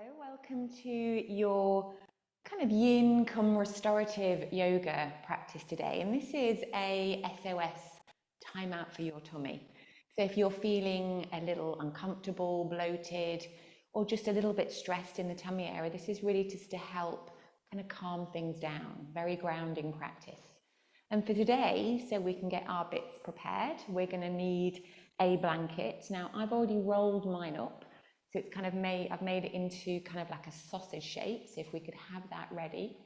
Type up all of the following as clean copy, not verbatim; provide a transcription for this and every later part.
Hello, welcome to your kind of yin cum restorative yoga practice today. And this is a SOS timeout for your tummy. So if you're feeling a little uncomfortable, bloated, or just a little bit stressed in the tummy area, this is really just to help kind of calm things down. Very grounding practice. And for today, so we can get our bits prepared, we're going to need a blanket. Now, I've already rolled mine up. So it's kind of I've made it into kind of like a sausage shape, so if we could have that ready.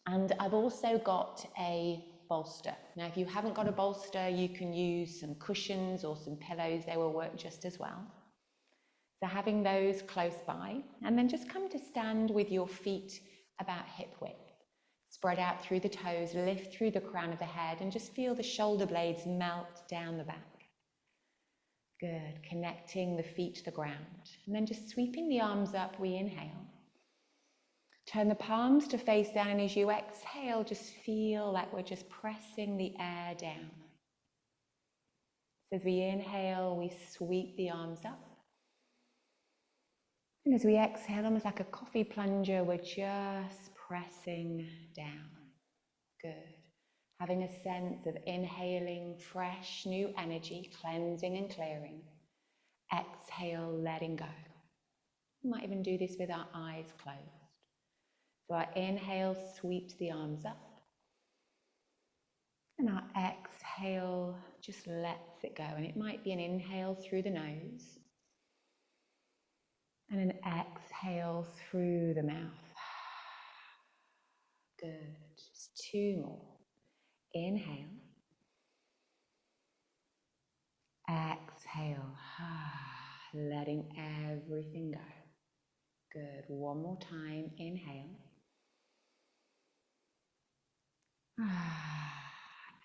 And I've also got a bolster. Now, if you haven't got a bolster, you can use some cushions or some pillows, they will work just as well. So having those close by, and then just come to stand with your feet about hip width. Spread out through the toes, lift through the crown of the head, and just feel the shoulder blades melt down the back. Good, connecting the feet to the ground. And then just sweeping the arms up, we inhale. Turn the palms to face down, and as you exhale, just feel like we're just pressing the air down. So as we inhale, we sweep the arms up. And as we exhale, almost like a coffee plunger, we're just pressing down. Good. Having a sense of inhaling fresh, new energy, cleansing and clearing. Exhale, letting go. We might even do this with our eyes closed. So our inhale sweeps the arms up. And our exhale just lets it go. And it might be an inhale through the nose. And an exhale through the mouth. Good. Just two more. Inhale. Exhale. Letting everything go. Good. One more time. Inhale.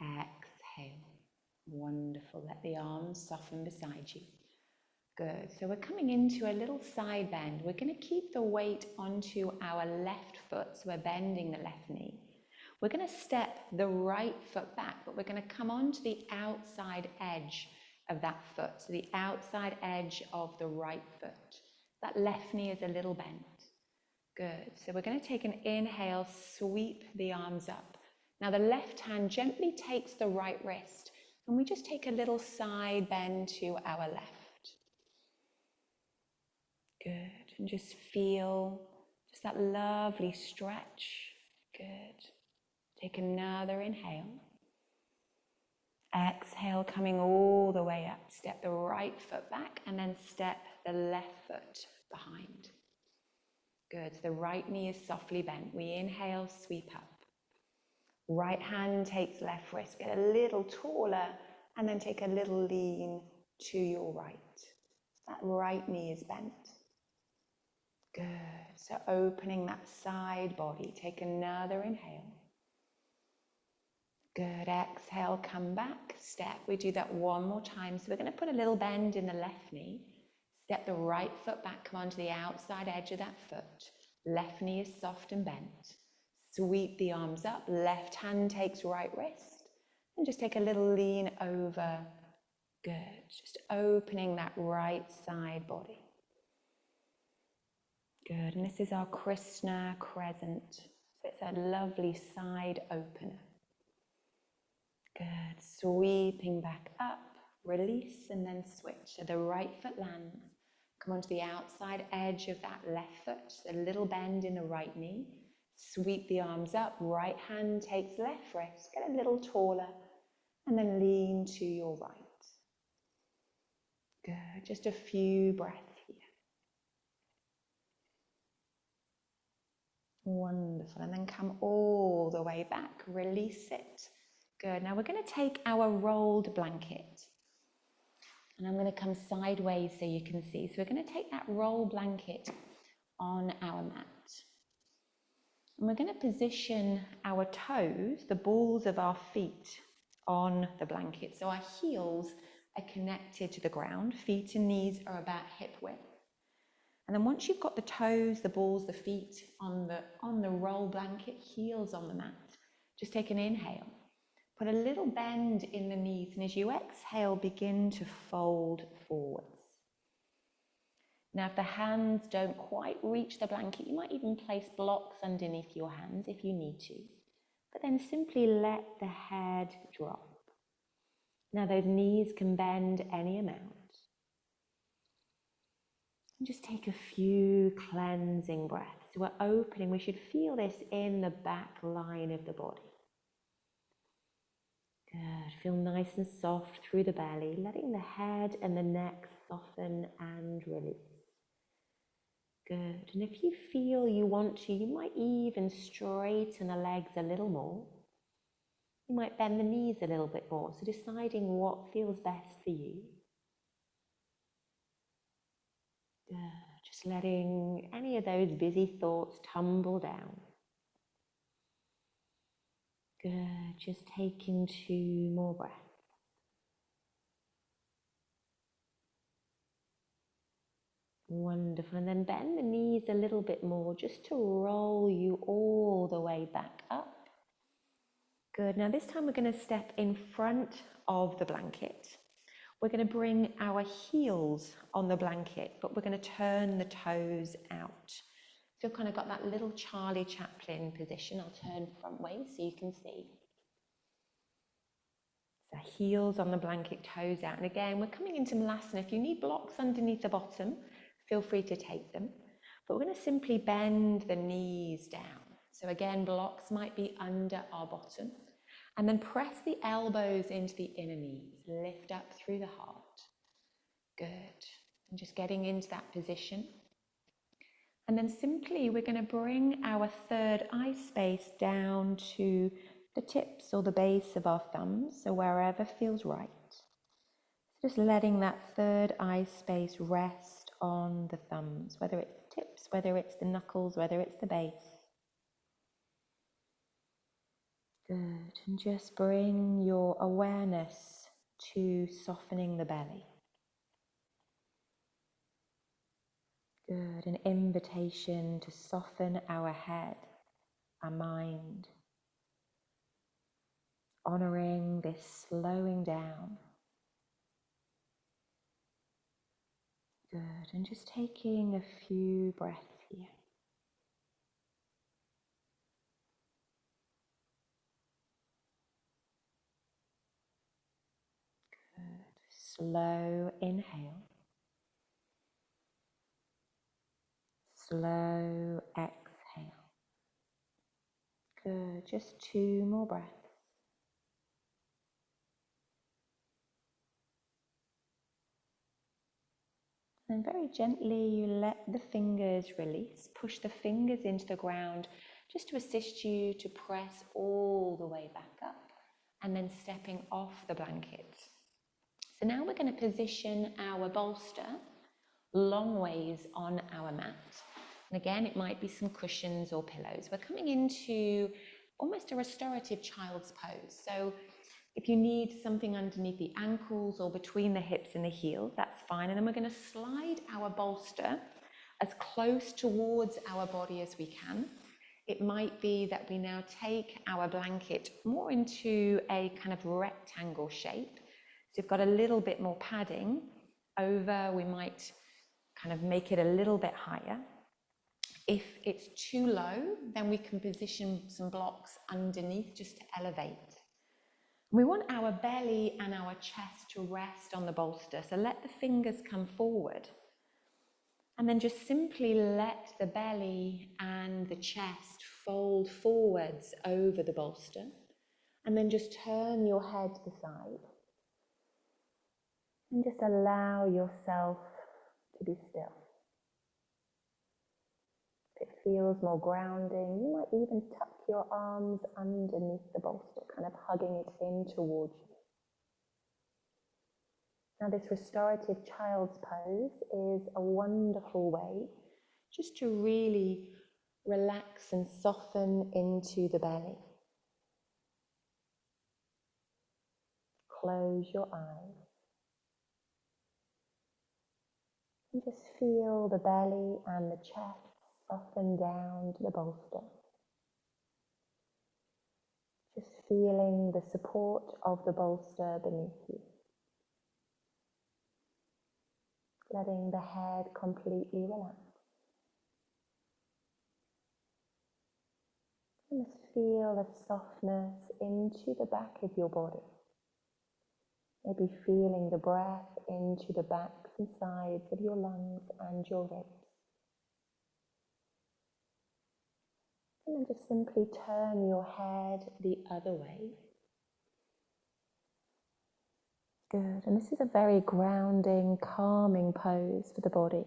Exhale. Wonderful. Let the arms soften beside you. Good. So we're coming into a little side bend. We're going to keep the weight onto our left foot. So we're bending the left knee. We're going to step the right foot back, but we're going to come onto the outside edge of that foot. So the outside edge of the right foot. That left knee is a little bent. Good. So we're going to take an inhale, sweep the arms up. Now the left hand gently takes the right wrist, and we just take a little side bend to our left. Good. And just feel just that lovely stretch. Good. Take another inhale. Exhale, coming all the way up. Step the right foot back and then step the left foot behind. Good. So the right knee is softly bent. We inhale, sweep up. Right hand takes left wrist. Get a little taller and then take a little lean to your right. That right knee is bent. Good. So opening that side body. Take another inhale. Good. Exhale, come back, step. We do that one more time. So we're going to put a little bend in the left knee. Step the right foot back, come onto the outside edge of that foot. Left knee is soft and bent. Sweep the arms up. Left hand takes right wrist. And just take a little lean over. Good. Just opening that right side body. Good. And this is our Krishna crescent. So it's a lovely side opener. Good. Sweeping back up, release, and then switch. So the right foot lands. Come onto the outside edge of that left foot. So a little bend in the right knee. Sweep the arms up. Right hand takes left wrist. Get a little taller. And then lean to your right. Good. Just a few breaths here. Wonderful. And then come all the way back. Release it. Good. Now we're going to take our rolled blanket. And I'm going to come sideways so you can see. So we're going to take that roll blanket on our mat. And we're going to position our toes, the balls of our feet, on the blanket. So our heels are connected to the ground. Feet and knees are about hip width. And then once you've got the toes, the balls, the feet on the roll blanket, heels on the mat, just take an inhale. Put a little bend in the knees, and as you exhale, begin to fold forwards. Now, if the hands don't quite reach the blanket, you might even place blocks underneath your hands if you need to. But then simply let the head drop. Now, those knees can bend any amount. And just take a few cleansing breaths. So we're opening. We should feel this in the back line of the body. Good. Feel nice and soft through the belly, letting the head and the neck soften and release. Good. And if you feel you want to, you might even straighten the legs a little more. You might bend the knees a little bit more. So deciding what feels best for you. Good. Just letting any of those busy thoughts tumble down. Good. Just taking 2 more breaths. Wonderful. And then bend the knees a little bit more just to roll you all the way back up. Good. Now this time we're going to step in front of the blanket. We're going to bring our heels on the blanket, but we're going to turn the toes out. So I've kind of got that little Charlie Chaplin position. I'll turn front way so you can see. So heels on the blanket, toes out. And again, we're coming into malasana. If you need blocks underneath the bottom, feel free to take them. But we're going to simply bend the knees down. So again, blocks might be under our bottom. And then press the elbows into the inner knees. Lift up through the heart. Good. And just getting into that position. And then simply we're going to bring our third eye space down to the tips or the base of our thumbs. So wherever feels right. Just letting that third eye space rest on the thumbs, whether it's the tips, whether it's the knuckles, whether it's the base. Good. And just bring your awareness to softening the belly. Good. An invitation to soften our head, our mind. Honoring this slowing down. Good. And just taking a few breaths here. Slow inhale, slow exhale. Good, just 2 more breaths. And very gently you let the fingers release, push the fingers into the ground just to assist you to press all the way back up and then stepping off the blanket. So now we're going to position our bolster long ways on our mat. And again, it might be some cushions or pillows. We're coming into almost a restorative child's pose. So if you need something underneath the ankles or between the hips and the heels, that's fine. And then we're going to slide our bolster as close towards our body as we can. It might be that we now take our blanket more into a kind of rectangle shape. So you've got a little bit more padding over, we might kind of make it a little bit higher. If it's too low, then we can position some blocks underneath just to elevate. We want our belly and our chest to rest on the bolster, so let the fingers come forward. And then just simply let the belly and the chest fold forwards over the bolster. And then just turn your head to the side. And just allow yourself to be still. If it feels more grounding, you might even tuck your arms underneath the bolster, kind of hugging it in towards you. Now this restorative child's pose is a wonderful way just to really relax and soften into the belly. Close your eyes. And just feel the belly and the chest soften down to the bolster. Just feeling the support of the bolster beneath you. letting the head completely relax. You must feel the softness into the back of your body. Maybe feeling the breath into the backs and sides of your lungs and your ribs. And then just simply turn your head the other way. Good. And this is a very grounding, calming pose for the body.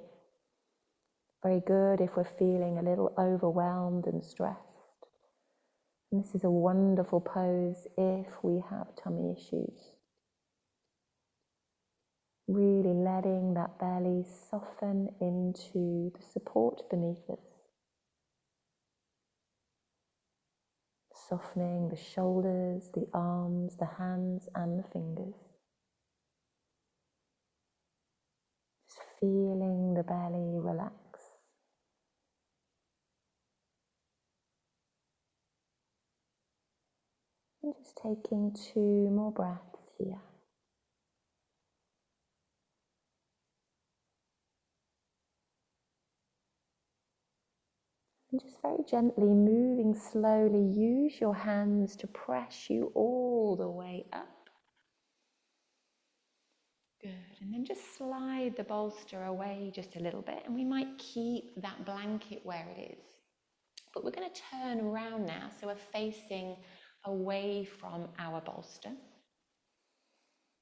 Very good if we're feeling a little overwhelmed and stressed. And this is a wonderful pose if we have tummy issues. Really letting that belly soften into the support beneath us. Softening the shoulders, the arms, the hands and the fingers. Just feeling the belly relax. And just taking 2 more breaths here. And just very gently moving slowly, use your hands to press you all the way up. Good, and then just slide the bolster away just a little bit, and we might keep that blanket where it is. But we're going to turn around now, so we're facing away from our bolster.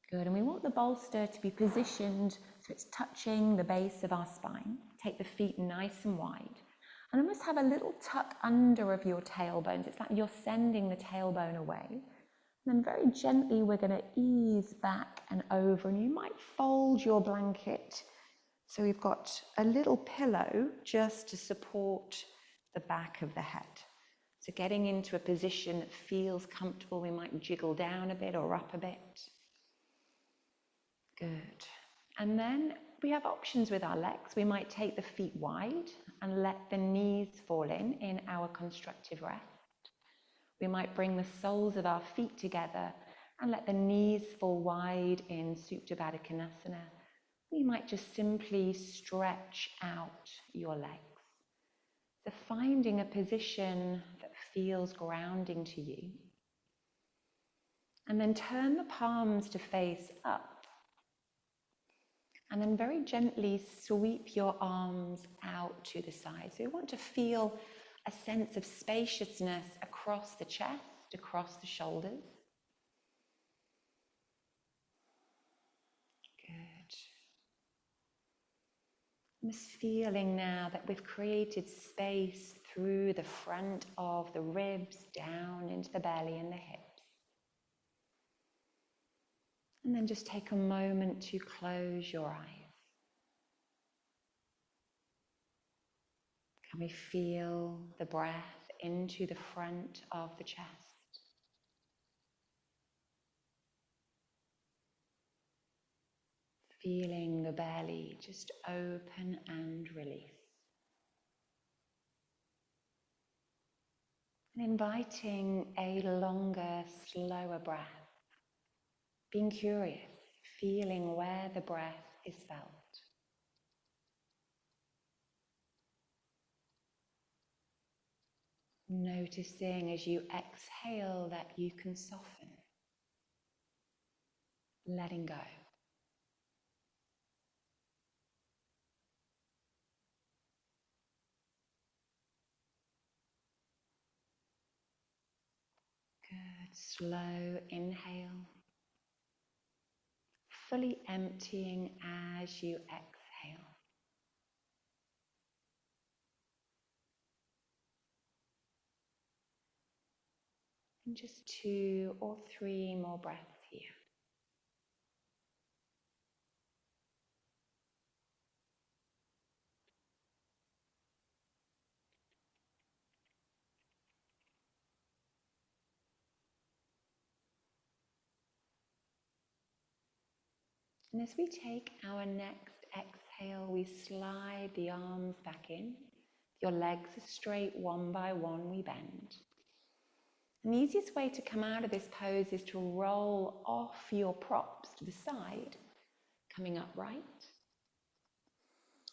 Good, and we want the bolster to be positioned so it's touching the base of our spine. Take the feet nice and wide. And almost have a little tuck under of your tailbones. It's like you're sending the tailbone away. And then very gently we're going to ease back and over. And you might fold your blanket so we've got a little pillow just to support the back of the head. So getting into a position that feels comfortable, we might jiggle down a bit or up a bit. Good. And then we have options with our legs. We might take the feet wide and let the knees fall in our constructive rest. We might bring the soles of our feet together and let the knees fall wide in Supta Baddha Konasana. We might just simply stretch out your legs. So finding a position that feels grounding to you. And then turn the palms to face up. And then very gently sweep your arms out to the side. So you want to feel a sense of spaciousness across the chest, across the shoulders. Good. I'm just feeling now that we've created space through the front of the ribs, down into the belly and the hips. And then just take a moment to close your eyes. Can we feel the breath into the front of the chest? Feeling the belly just open and release. And inviting a longer, slower breath. Being curious, feeling where the breath is felt. Noticing as you exhale that you can soften. Letting go. Good. Slow inhale. Fully emptying as you exhale. And just 2 or 3 more breaths here. And as we take our next exhale, we slide the arms back in. Your legs are straight, one by one we bend. And the easiest way to come out of this pose is to roll off your props to the side, coming upright.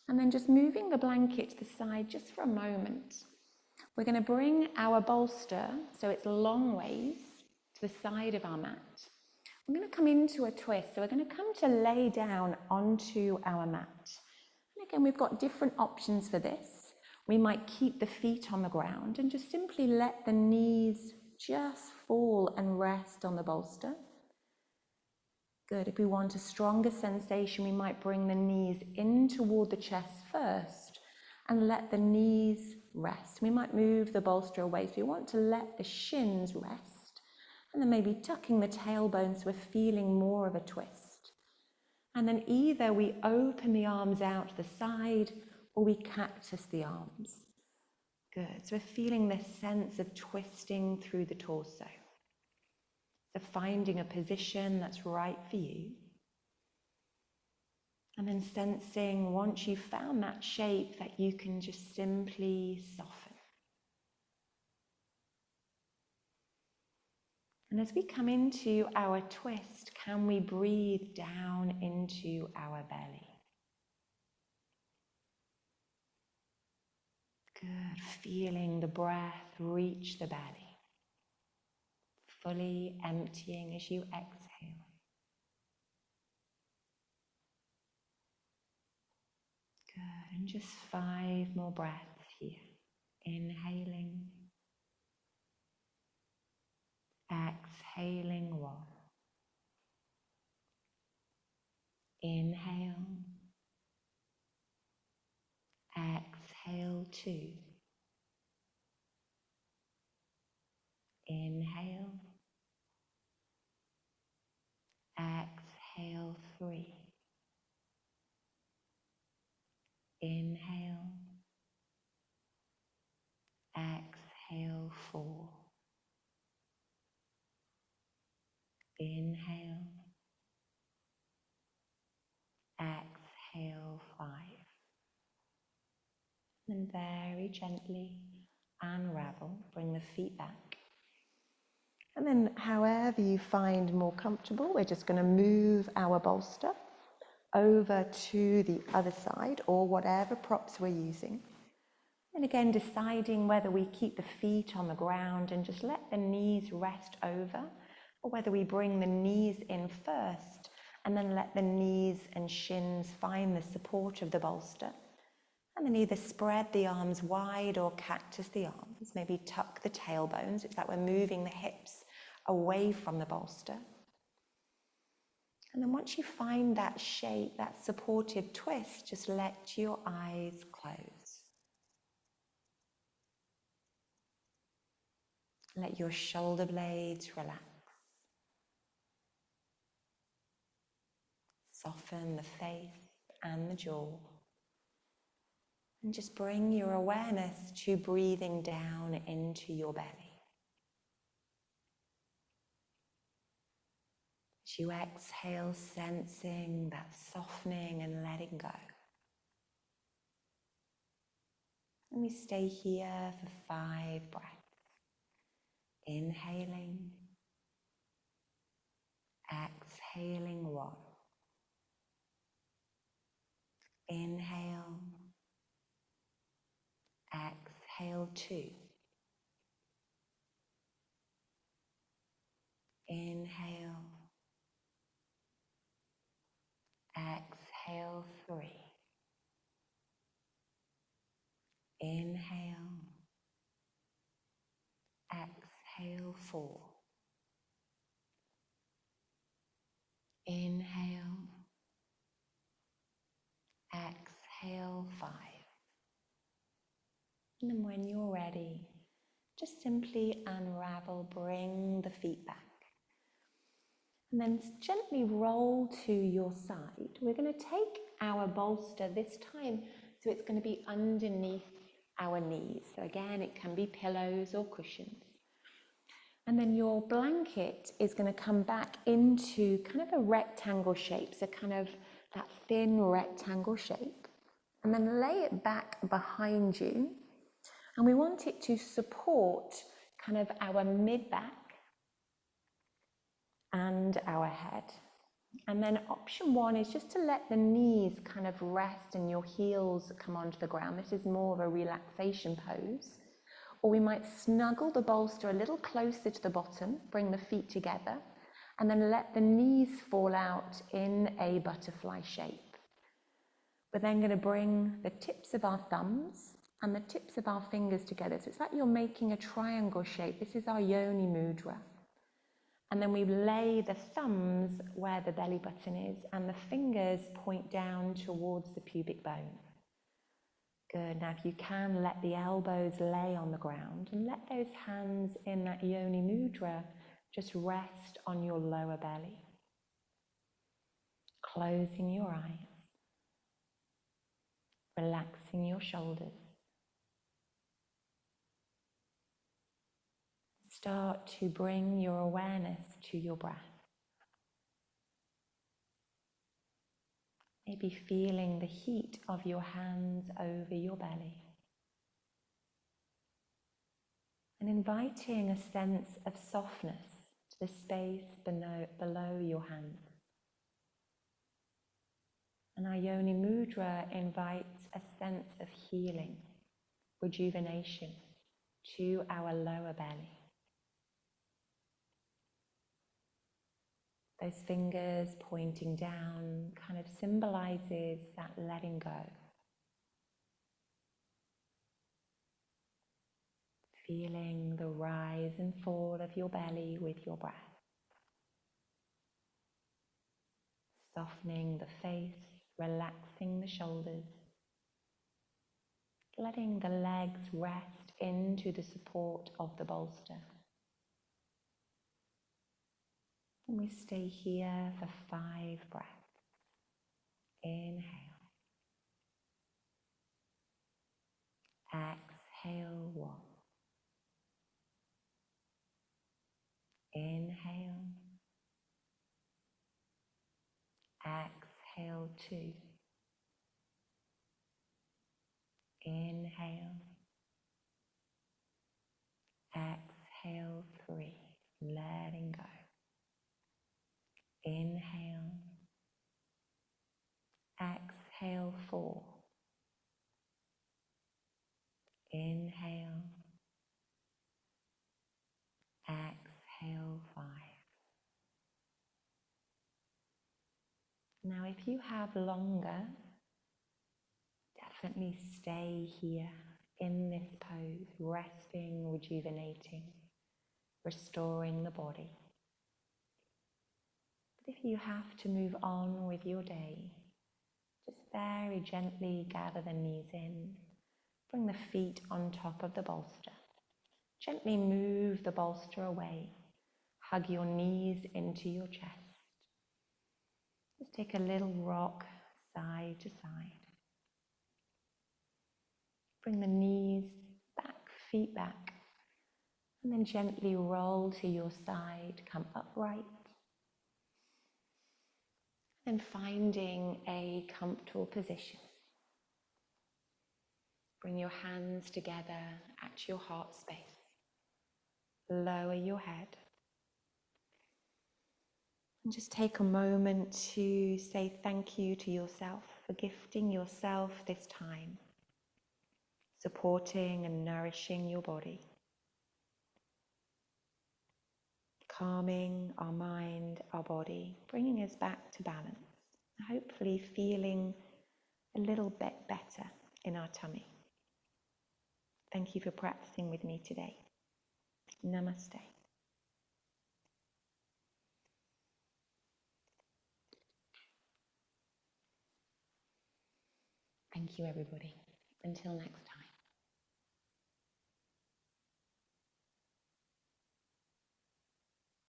And then just moving the blanket to the side just for a moment. We're going to bring our bolster, so it's long ways, to the side of our mat. We're going to come into a twist. So we're going to come to lay down onto our mat. And again, we've got different options for this. We might keep the feet on the ground and just simply let the knees just fall and rest on the bolster. Good. If we want a stronger sensation, we might bring the knees in toward the chest first and let the knees rest. We might move the bolster away. So we want to let the shins rest and then maybe tucking the tailbone so we're feeling more of a twist. And then either we open the arms out to the side or we cactus the arms. Good. So we're feeling this sense of twisting through the torso. So finding a position that's right for you. And then sensing, once you've found that shape, that you can just simply soften. And as we come into our twist, can we breathe down into our belly? Good. Feeling the breath reach the belly, fully emptying as you exhale. Good. And just 5 more breaths here. Inhaling. Exhaling 1. Inhale. Exhale 2. Inhale. Exhale 3. Inhale. Exhale 4. Inhale. Exhale 5. And very gently unravel, bring the feet back. And then however you find more comfortable, we're just going to move our bolster over to the other side or whatever props we're using. And again, deciding whether we keep the feet on the ground and just let the knees rest over, or whether we bring the knees in first and then let the knees and shins find the support of the bolster. And then either spread the arms wide or cactus the arms. Maybe tuck the tailbones. It's like we're moving the hips away from the bolster. And then once you find that shape, that supportive twist, just let your eyes close. Let your shoulder blades relax. Soften the face and the jaw. And just bring your awareness to breathing down into your belly. As you exhale, sensing that softening and letting go. And we stay here for 5 breaths. Inhaling, exhaling 1. Inhale, exhale 2. Inhale, exhale 3. Inhale, exhale 4. Inhale, exhale 5. And then when you're ready, just simply unravel, bring the feet back. And then gently roll to your side. We're going to take our bolster this time, so it's going to be underneath our knees. So again, it can be pillows or cushions. And then your blanket is going to come back into kind of a rectangle shape, so kind of that thin rectangle shape. And then lay it back behind you. And we want it to support kind of our mid-back and our head. And then option one is just to let the knees kind of rest and your heels come onto the ground. This is more of a relaxation pose. Or we might snuggle the bolster a little closer to the bottom, bring the feet together, and then let the knees fall out in a butterfly shape. We're then going to bring the tips of our thumbs and the tips of our fingers together. So it's like you're making a triangle shape. This is our yoni mudra. And then we lay the thumbs where the belly button is and the fingers point down towards the pubic bone. Good. Now if you can, let the elbows lay on the ground and let those hands in that yoni mudra just rest on your lower belly. Closing your eyes. Relaxing your shoulders. Start to bring your awareness to your breath. Maybe feeling the heat of your hands over your belly. And inviting a sense of softness to the space below your hands. And our yoni mudra invites a sense of healing, rejuvenation to our lower belly. Those fingers pointing down kind of symbolizes that letting go. Feeling the rise and fall of your belly with your breath. Softening the face, relaxing the shoulders. Letting the legs rest into the support of the bolster. And we stay here for 5 breaths. Inhale. Exhale 1. Inhale. Exhale 2. Inhale. Exhale 3. Letting go. Inhale. Exhale 4. Inhale. Exhale 5. Now if you have longer, definitely stay here in this pose, resting, rejuvenating, restoring the body. But if you have to move on with your day, just very gently gather the knees in, bring the feet on top of the bolster. Gently move the bolster away, hug your knees into your chest. Just take a little rock side to side. Bring the knees back, feet back, and then gently roll to your side, come upright. And finding a comfortable position. Bring your hands together at your heart space. Lower your head. And just take a moment to say thank you to yourself for gifting yourself this time, supporting and nourishing your body, calming our mind, our body, bringing us back to balance, hopefully feeling a little bit better in our tummy. Thank you for practicing with me today. Namaste. Thank you, everybody. Until next time.